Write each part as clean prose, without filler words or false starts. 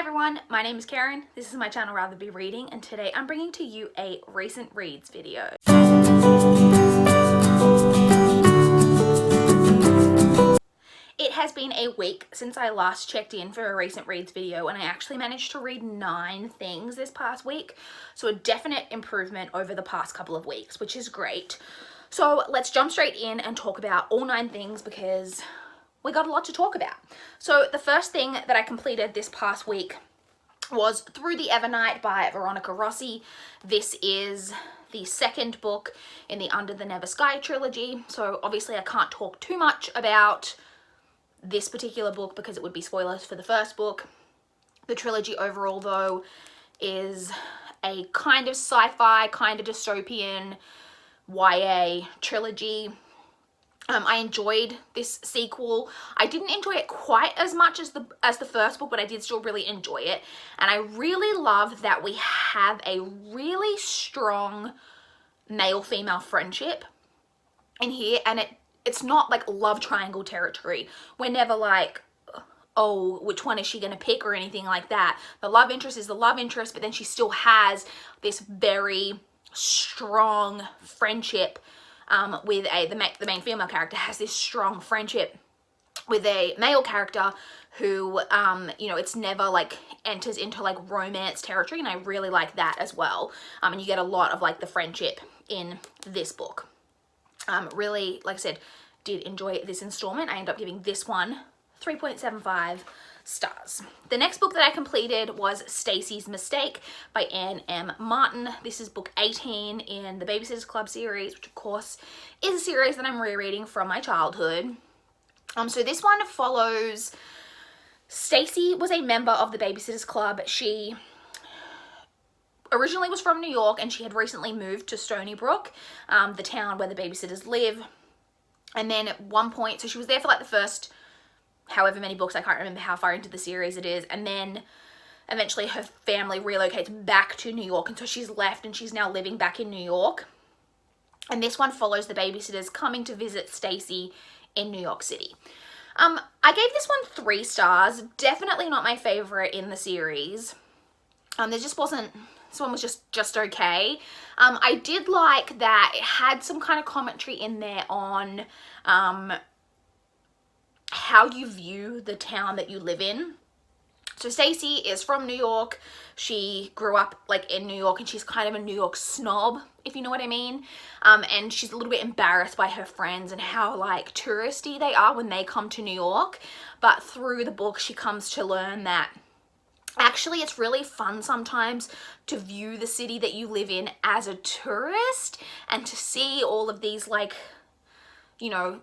everyone, my name is Karen, this is my channel RatherBeReading, and today I'm bringing to you a recent reads video. It has been a week since I last checked in for a recent reads video, and I actually managed to read 9 things this past week, so a definite improvement over the past couple of weeks, which is great. So let's jump straight in and talk about all 9 things because we got a lot to talk about. So the first thing that I completed this past week was Through the Evernight by Veronica Rossi. This is the second book in the Under the Never Sky trilogy, so obviously I can't talk too much about this particular book because it would be spoilers for the first book. The trilogy overall, though, is a kind of sci-fi, kind of dystopian YA trilogy. I enjoyed this sequel. I didn't enjoy it quite as much as the first book, but I did still really enjoy it. And I really love that we have a really strong male-female friendship in here, and it's not like love triangle territory. We're never like, oh, which one is she gonna pick or anything like that. The love interest is the love interest, but then she still has this very strong friendship with the main female character has this strong friendship with a male character who, you know, it's never like enters into like romance territory, and I really like that as well. And you get a lot of like the friendship in this book. Really, like I said, did enjoy this installment. I ended up giving this one 3.75 stars. The next book that I completed was Staceys Mistake by Anne M. Martin. This is book 18 in the Babysitters Club series, which of course is a series that I'm rereading from my childhood. So this one follows Stacey was a member of the Babysitters Club. She originally was from New York and she had recently moved to Stony Brook, the town where the babysitters live. And then at one point, so she was there for like the first however many books, I can't remember how far into the series it is, and then eventually her family relocates back to New York, and so she's left and she's now living back in New York. And this one follows the babysitters coming to visit Stacey in New York City. I gave this one 3 stars. Definitely not my favorite in the series. There just wasn't, this one was just okay. I did like that it had some kind of commentary in there on how you view the town that you live in. So Stacey is from New York. She grew up like in New York, and she's kind of a New York snob, if you know what I mean. And she's a little bit embarrassed by her friends and how like touristy they are when they come to New York. But through the book, she comes to learn that actually it's really fun sometimes to view the city that you live in as a tourist and to see all of these like, you know,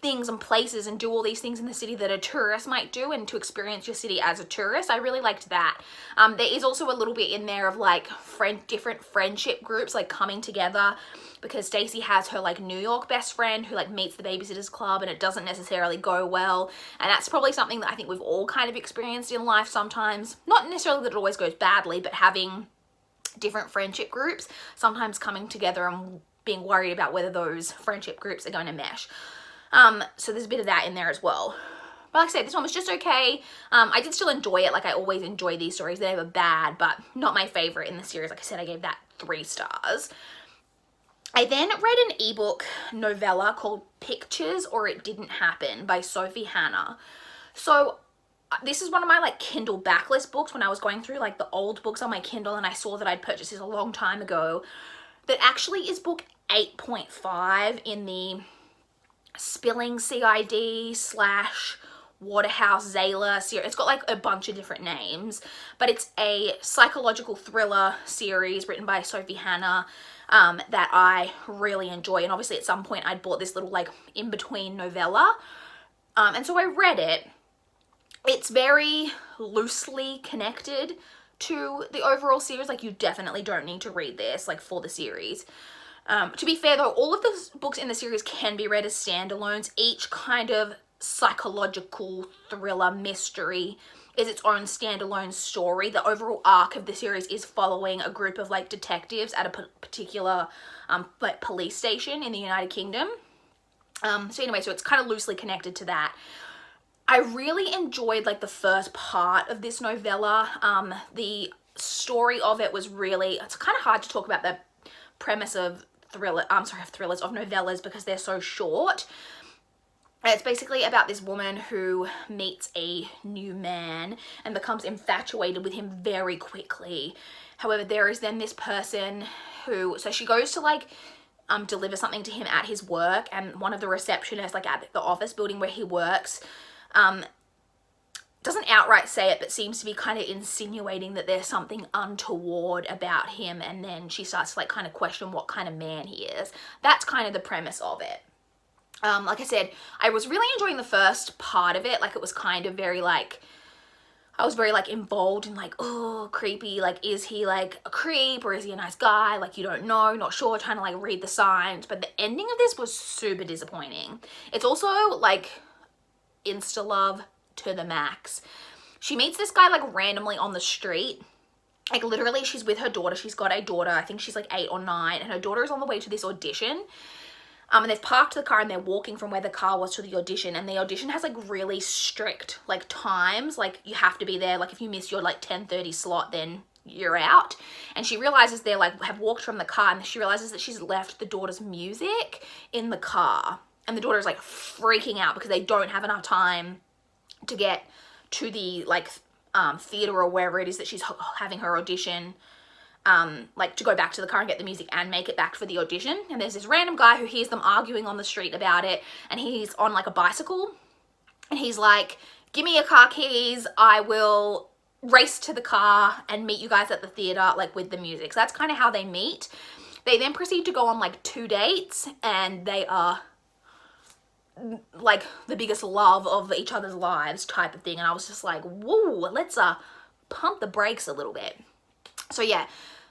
things and places and do all these things in the city that a tourist might do, and to experience your city as a tourist. I really liked that. There is also a little bit in there of like different friendship groups like coming together, because Stacey has her like New York best friend who like meets the Babysitters Club, and it doesn't necessarily go well, and that's probably something that I think we've all kind of experienced in life sometimes. Not necessarily that it always goes badly, but having different friendship groups sometimes coming together and being worried about whether those friendship groups are going to mesh. So there's a bit of that in there as well. But like I said, this one was just okay. I did still enjoy it. Like I always enjoy these stories. They're never bad, but not my favorite in the series. Like I said, I gave that 3 stars. I then read an ebook novella called Pictures or It Didn't Happen by Sophie Hannah. So this is one of my like Kindle backlist books when I was going through like the old books on my Kindle, and I saw that I'd purchased this a long time ago. That actually is book 8.5 in the Spilling CID / Waterhouse Zayla series. It's got like a bunch of different names, but it's a psychological thriller series written by Sophie Hannah that I really enjoy. And obviously at some point I'd bought this little like in-between novella, and so I read it. It's very loosely connected to the overall series. Like you definitely don't need to read this like for the series. To be fair though, all of the books in the series can be read as standalones. Each kind of psychological thriller mystery is its own standalone story. The overall arc of the series is following a group of like detectives at a particular like police station in the United Kingdom. So anyway, so it's kind of loosely connected to that. I really enjoyed like the first part of this novella. The story of it was really, it's kind of hard to talk about the premise of thrillers of novellas because they're so short. It's basically about this woman who meets a new man and becomes infatuated with him very quickly. However, there is then this person who, so she goes to like deliver something to him at his work, and one of the receptionists like at the office building where he works doesn't outright say it, but seems to be kind of insinuating that there's something untoward about him, and then she starts to like kind of question what kind of man he is. That's kind of the premise of it. Like I said, I was really enjoying the first part of it. Like it was kind of very like, I was very like involved in like, oh, creepy, like is he like a creep or is he a nice guy? Like you don't know, not sure, trying to like read the signs. But the ending of this was super disappointing. It's also like insta love to the max. She meets this guy like randomly on the street. Like literally she's with her daughter. She's got a daughter, I think she's like 8 or 9, and her daughter is on the way to this audition. And they've parked the car and they're walking from where the car was to the audition, and the audition has like really strict like times, like you have to be there, like if you miss your like 10:30 slot then you're out. And she realizes they're like have walked from the car, and she realizes that she's left the daughter's music in the car, and the daughter's like freaking out because they don't have enough time to get to the like theater or wherever it is that she's having her audition, like to go back to the car and get the music and make it back for the audition. And there's this random guy who hears them arguing on the street about it, and he's on like a bicycle, and he's like, give me your car keys, I will race to the car and meet you guys at the theater like with the music. So that's kind of how they meet. They then proceed to go on like 2 dates, and they are like the biggest love of each other's lives type of thing. And I was just like, whoa, let's pump the brakes a little bit. So yeah,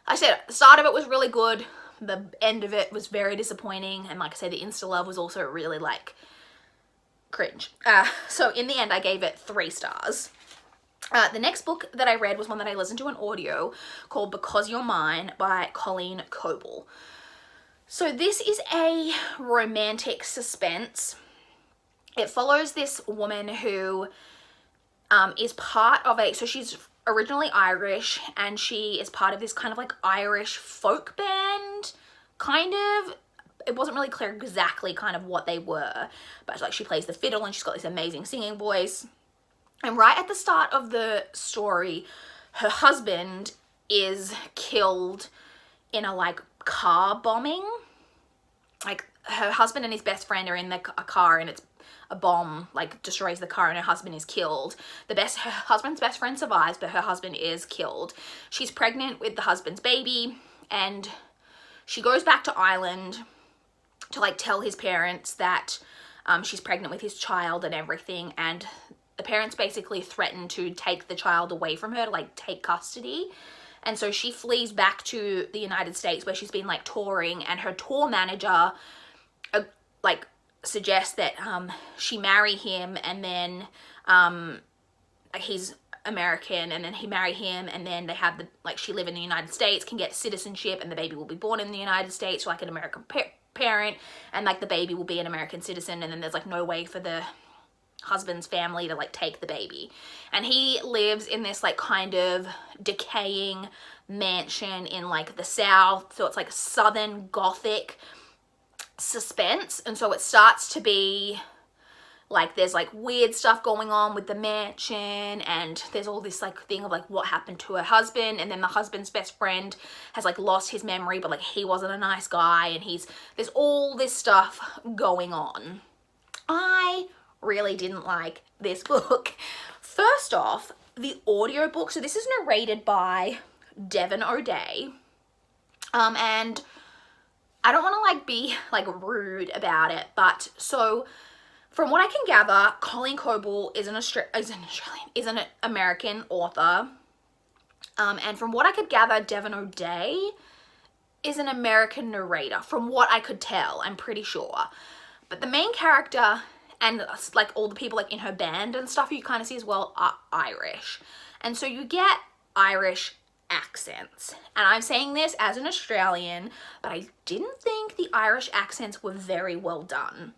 I said the start of it was really good, the end of it was very disappointing, and like I said, the insta love was also really like cringe. So in the end I gave it 3 stars. The next book that I read was one that I listened to an audio called Because You're Mine by Colleen Coble. So this is a romantic suspense. It follows this woman who is part of so she's originally Irish, and she is part of this kind of like Irish folk band, kind of. It wasn't really clear exactly kind of what they were, but like she plays the fiddle and she's got this amazing singing voice. And right at the start of the story, her husband is killed in a like car bombing. Like her husband and his best friend are in a car, and it's a bomb like destroys the car and her husband is killed. Her husband's best friend survives, but her husband is killed. She's pregnant with the husband's baby, and she goes back to Ireland to like tell his parents that she's pregnant with his child and everything, and the parents basically threaten to take the child away from her, to like take custody. And so she flees back to the United States where she's been like touring, and her tour manager like suggests that she marry him, and then he's American, and then he marry him, and then they have she live in the United States, can get citizenship, and the baby will be born in the United States, like an American parent, and like the baby will be an American citizen, and then there's like no way for the husband's family to like take the baby. And he lives in this like kind of decaying mansion in like the South, so it's like Southern Gothic suspense. And so it starts to be like there's like weird stuff going on with the mansion, and there's all this like thing of like what happened to her husband, and then the husband's best friend has like lost his memory, but like he wasn't a nice guy, and there's all this stuff going on. I really didn't like this book. First off, the audiobook, so this is narrated by Devin O'Day, and I don't want to like be like rude about it, but so from what I can gather, Colleen Coble is an American author, and from what I could gather, Devin O'Day is an American narrator, from what I could tell, I'm pretty sure. But the main character and like all the people like in her band and stuff you kind of see as well are Irish, and so you get Irish accents. And I'm saying this as an Australian, but I didn't think the Irish accents were very well done.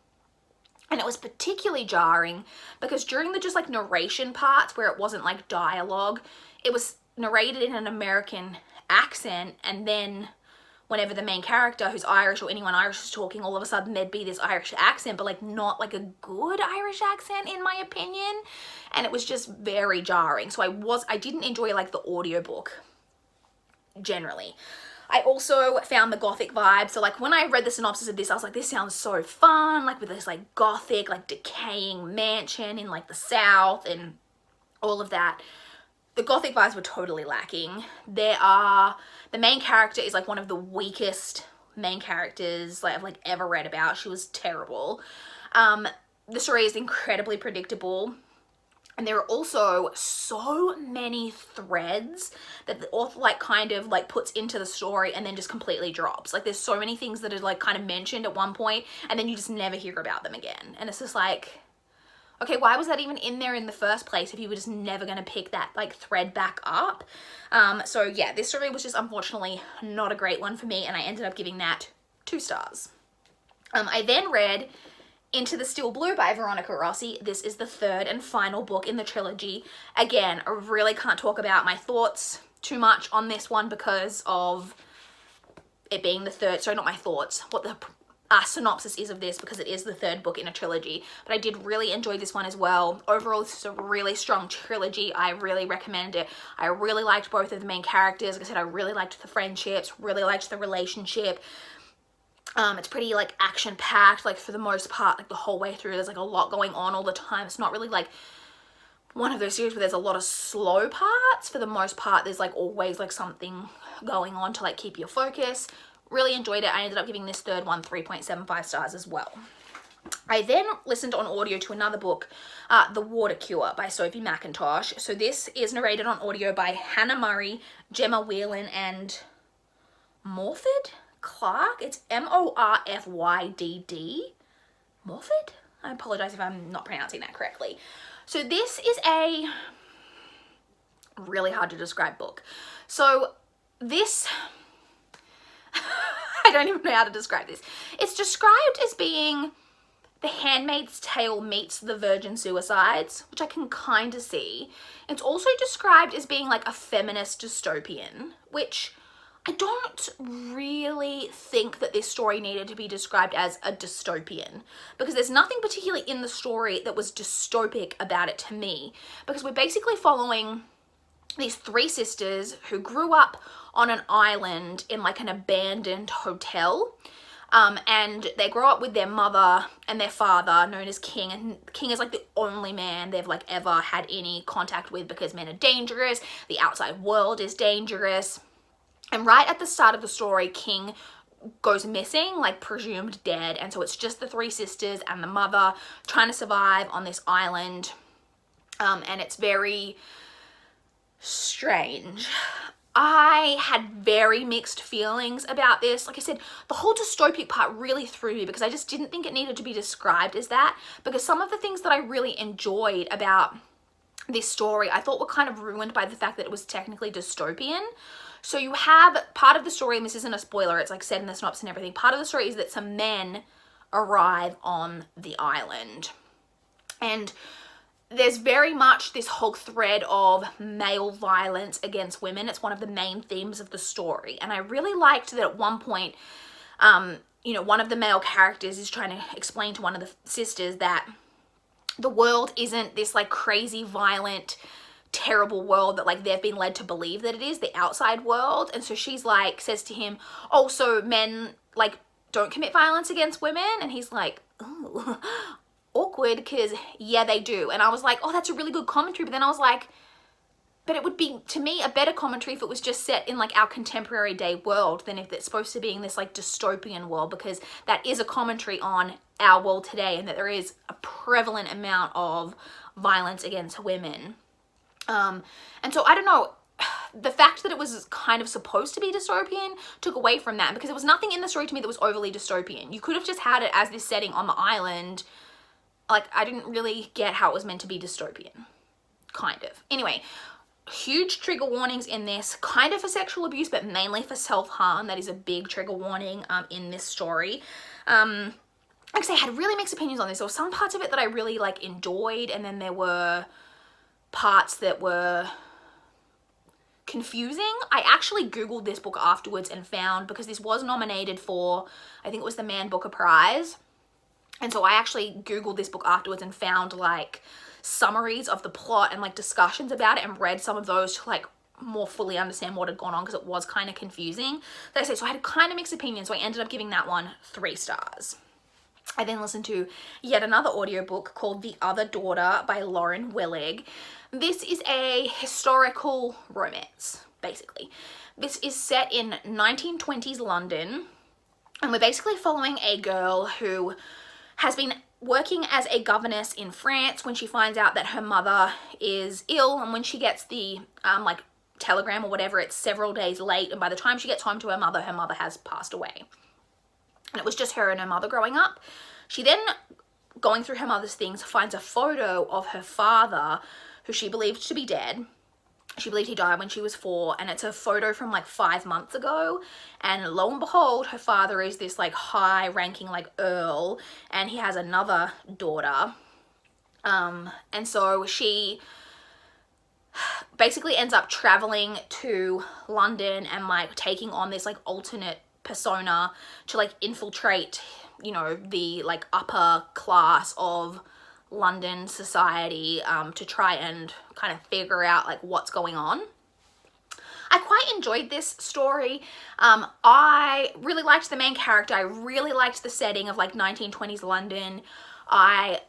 And it was particularly jarring because during the just like narration parts where it wasn't like dialogue, it was narrated in an American accent, and then whenever the main character who's Irish or anyone Irish is talking, all of a sudden there'd be this Irish accent, but like not like a good Irish accent in my opinion. And it was just very jarring. So I didn't enjoy like the audiobook generally. I also found the gothic vibe. So like when I read the synopsis of this, I was like, this sounds so fun, like with this like gothic, like decaying mansion in like the South and all of that. The gothic vibes were totally lacking. The main character is like one of the weakest main characters like I've like ever read about. She was terrible. The story is incredibly predictable. And there are also so many threads that the author like kind of like puts into the story and then just completely drops. Like there's so many things that are like kind of mentioned at one point and then you just never hear about them again. And it's just like, okay, why was that even in there in the first place if you were just never going to pick that like thread back up? So yeah, this story was just unfortunately not a great one for me, and I ended up giving that 2 stars. I then read Into the Still Blue by Veronica Rossi. This is the 3rd and final book in the trilogy. Again, I really can't talk about my thoughts too much on this one because of it being the 3rd, sorry, not my thoughts, what the synopsis is of this, because it is the 3rd book in a trilogy. But I did really enjoy this one as well. Overall, this is a really strong trilogy. I really recommend it. I really liked both of the main characters. Like I said, I really liked the friendships, really liked the relationship. It's pretty like action packed, like for the most part, like the whole way through. There's like a lot going on all the time. It's not really like one of those series where there's a lot of slow parts. For the most part, there's like always like something going on to like keep your focus. Really enjoyed it. I ended up giving this 3rd one 3.75 stars as well. I then listened on audio to another book, The Water Cure by Sophie McIntosh. So this is narrated on audio by Hannah Murray, Gemma Whelan, and Morfydd Clark. It's Morfydd. Morfydd? I apologize if I'm not pronouncing that correctly. So this is a really hard to describe book. So this, I don't even know how to describe this. It's described as being The Handmaid's Tale meets The Virgin Suicides, which I can kind of see. It's also described as being like a feminist dystopian, which I don't really think that this story needed to be described as a dystopian, because there's nothing particularly in the story that was dystopic about it to me, because we're basically following these 3 sisters who grew up on an island in like an abandoned hotel. And they grow up with their mother and their father, known as King, and King is like the only man they've like ever had any contact with, because men are dangerous, the outside world is dangerous. And right at the start of the story, King goes missing, like presumed dead, and so it's just the 3 sisters and the mother trying to survive on this island. And it's very strange. I had very mixed feelings about this. Like I said, the whole dystopic part really threw me because I just didn't think it needed to be described as that, because some of the things that I really enjoyed about this story I thought were kind of ruined by the fact that it was technically dystopian. So you have part of the story, and this isn't a spoiler, it's like said in the synopsis and everything, part of the story is that some men arrive on the island. And there's very much this whole thread of male violence against women. It's one of the main themes of the story. And I really liked that at one point, you know, one of the male characters is trying to explain to one of the sisters that the world isn't this like crazy, violent, terrible world that like they've been led to believe that it is, the outside world. And so she's like, says to him, oh, so men like don't commit violence against women? And he's like, oh, awkward, because yeah, they do. And I was like, oh, that's a really good commentary. But then I was like, but it would be, to me, a better commentary if it was just set in like our contemporary day world than if it's supposed to be in this like dystopian world, because that is a commentary on our world today and that there is a prevalent amount of violence against women. And so I don't know, the fact that it was kind of supposed to be dystopian took away from that, because there was nothing in the story to me that was overly dystopian. You could have just had it as this setting on the island. Like, I didn't really get how it was meant to be dystopian. Kind of. Anyway, huge trigger warnings in this, kind of for sexual abuse, but mainly for self-harm. That is a big trigger warning in this story. like I say, I had really mixed opinions on this. There were some parts of it that I really like enjoyed, and then there were parts that were confusing. I actually googled this book afterwards and found, because this was nominated for, I think it was the Man Booker Prize, and so I actually googled this book afterwards and found like summaries of the plot and like discussions about it, and read some of those to like more fully understand what had gone on, because it was kind of confusing. Like I say, so I had kind of mixed opinions, so I ended up giving that one 3 stars. I then listened to yet another audiobook called The Other Daughter by Lauren Willig. This is a historical romance, basically. This is set in 1920s London, and we're basically following a girl who has been working as a governess in France when she finds out that her mother is ill, and when she gets the like telegram or whatever, it's several days late, and by the time she gets home to her mother has passed away. And it was just her and her mother growing up. She then, going through her mother's things, finds a photo of her father, who she believed to be dead. She believed he died when she was 4, and it's a photo from like 5 months ago. And lo and behold, her father is this like high-ranking like earl, and he has another daughter. And so she basically ends up traveling to London and like taking on this like alternate persona to like infiltrate, you know, the like upper class of London society, to try and kind of figure out like what's going on. I quite enjoyed this story. I really liked the main character. I really liked the setting of like 1920s London. I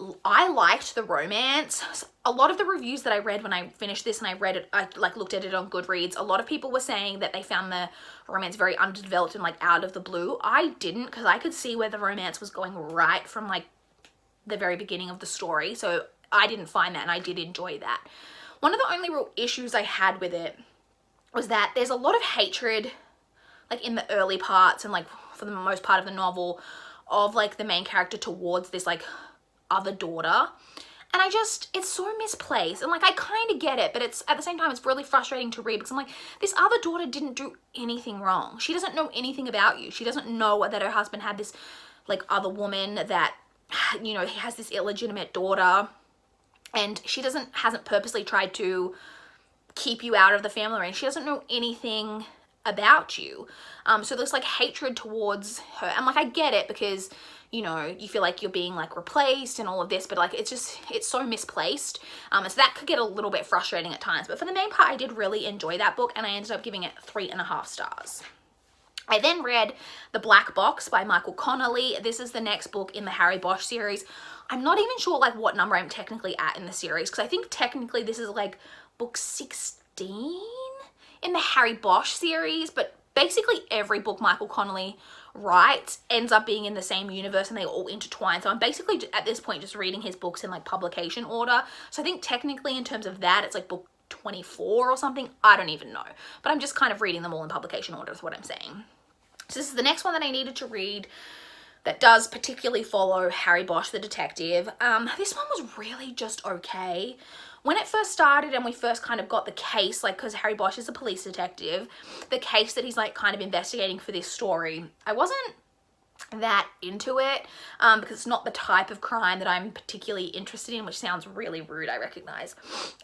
liked the romance. A lot of the reviews that I read when I finished this and I read it, I like looked at it on Goodreads, a lot of people were saying that they found the romance very underdeveloped and like out of the blue. I didn't, because I could see where the romance was going right from like the very beginning of the story. So I didn't find that, and I did enjoy that. One of the only real issues I had with it was that there's a lot of hatred like in the early parts and like for the most part of the novel of like the main character towards this like other daughter, and it's so misplaced, and like I kind of get it, but it's at the same time it's really frustrating to read, because I'm like, this other daughter didn't do anything wrong. She doesn't know anything about you. She doesn't know that her husband had this like other woman, that, you know, he has this illegitimate daughter, and she hasn't purposely tried to keep you out of the family range. She doesn't know anything about you. So there's like hatred towards her, and like I get it, because, you know, you feel like you're being like replaced and all of this, but like it's so misplaced. And so that could get a little bit frustrating at times, but for the main part I did really enjoy that book, and I ended up giving it 3.5 stars. I then read The Black Box by Michael Connolly. This is the next book in the Harry Bosch series. I'm not even sure like what number I'm technically at in the series, because I think technically this is like book 16 in the Harry Bosch series, but basically every book Michael Connolly writes ends up being in the same universe, and they all intertwine. So I'm basically at this point just reading his books in like publication order. So I think technically in terms of that, it's like book 24 or something. I don't even know, but I'm just kind of reading them all in publication order is what I'm saying. So this is the next one that I needed to read that does particularly follow Harry Bosch the detective. This one was really just okay. When it first started and we first kind of got the case, like, because Harry Bosch is a police detective, the case that he's like kind of investigating for this story, I wasn't that into it, because it's not the type of crime that I'm particularly interested in, which sounds really rude, I recognize.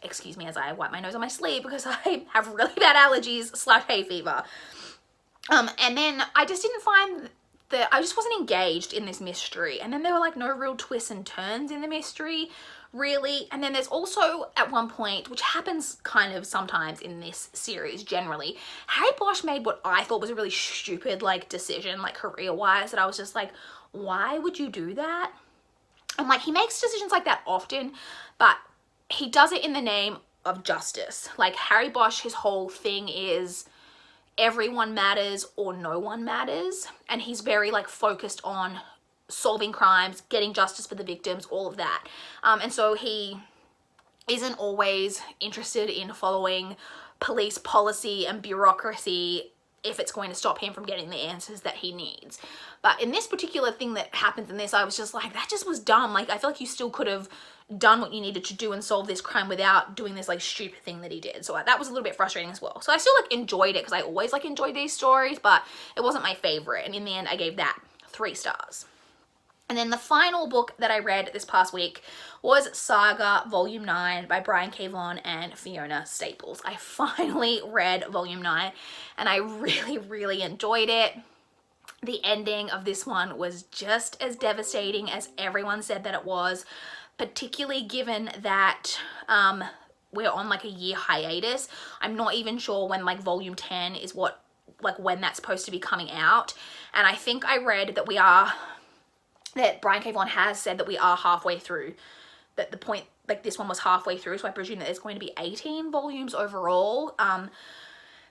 Excuse me as I wipe my nose on my sleeve, because I have really bad allergies / hay fever. And then I just didn't find that, I just wasn't engaged in this mystery. And then there were like no real twists and turns in the mystery, really. And then there's also at one point, which happens kind of sometimes in this series generally, Harry Bosch made what I thought was a really stupid like decision, like career-wise, that I was just like, why would you do that? And like, he makes decisions like that often, but he does it in the name of justice. Like Harry Bosch, his whole thing is everyone matters or no one matters, and he's very like focused on solving crimes, getting justice for the victims, all of that. And so he isn't always interested in following police policy and bureaucracy if it's going to stop him from getting the answers that he needs. But in this particular thing that happens in this, I was just like, that just was dumb. Like, I feel like you still could have done what you needed to do and solve this crime without doing this like stupid thing that he did. So that was a little bit frustrating as well. So I still like enjoyed it, because I always like enjoy these stories, but it wasn't my favorite. And in the end, I gave that 3 stars. And then the final book that I read this past week was Saga Volume 9 by Brian K. Vaughan and Fiona Staples. I finally read Volume 9 and I really, really enjoyed it. The ending of this one was just as devastating as everyone said that it was, particularly given that we're on like a year hiatus. I'm not even sure when like Volume 10 is when that's supposed to be coming out. And I think I read that Brian K. Vaughan has said that we are halfway through, that the point, like this one was halfway through, so I presume that there's going to be 18 volumes overall.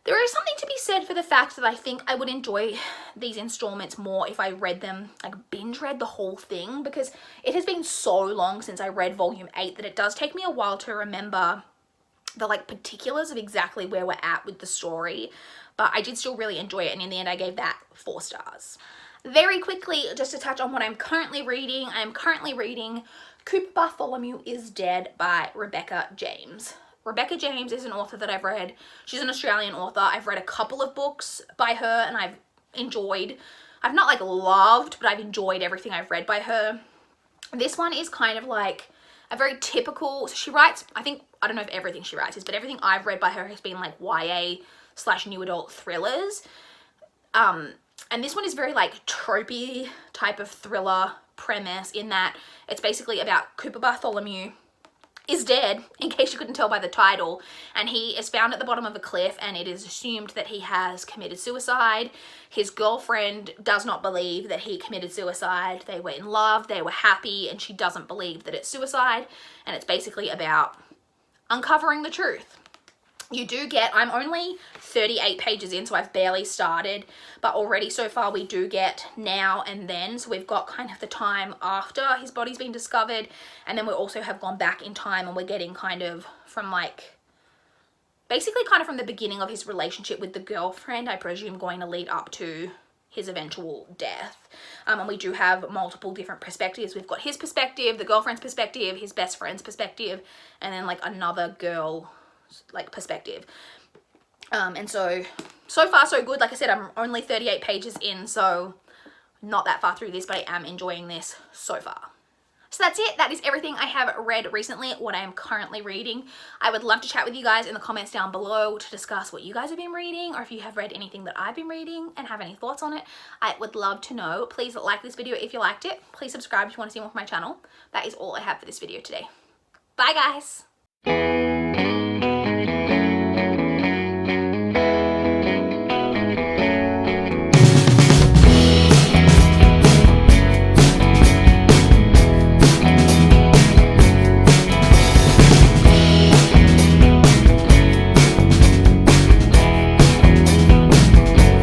There is something to be said for the fact that I think I would enjoy these installments more if I read them, like binge read the whole thing, because it has been so long since I read Volume 8 that it does take me a while to remember the like particulars of exactly where we're at with the story, but I did still really enjoy it, and in the end I gave that 4 stars. Very quickly, just to touch on what I'm currently reading, I am currently reading Coop Bartholomew is Dead by Rebecca James. Rebecca James is an author that I've read. She's an Australian author. I've read a couple of books by her and I've not like loved, but I've enjoyed everything I've read by her. This one is kind of like a very typical, so she writes, I don't know if everything she writes is, but everything I've read by her has been like YA/new adult thrillers. And this one is very like tropey type of thriller premise, in that it's basically about Cooper Bartholomew is dead, in case you couldn't tell by the title, and he is found at the bottom of a cliff and it is assumed that he has committed suicide. His girlfriend does not believe that he committed suicide. They were in love, they were happy, and she doesn't believe that it's suicide, and it's basically about uncovering the truth. You do get, I'm only 38 pages in, so I've barely started, but already so far we do get now and then. So we've got kind of the time after his body's been discovered, and then we also have gone back in time and we're getting kind of from like, basically kind of from the beginning of his relationship with the girlfriend, I presume, going to lead up to his eventual death. And we do have multiple different perspectives. We've got his perspective, the girlfriend's perspective, his best friend's perspective, and then like another girl like perspective. And so far so good. Like I said, I'm only 38 pages in, so not that far through this, but I am enjoying this so far. So that's it. That is everything I have read recently, what I am currently reading. I would love to chat with you guys in the comments down below to discuss what you guys have been reading, or if you have read anything that I've been reading and have any thoughts on it. I would love to know. Please like this video if you liked it. Please subscribe if you want to see more from my channel. That is all I have for this video today. Bye guys.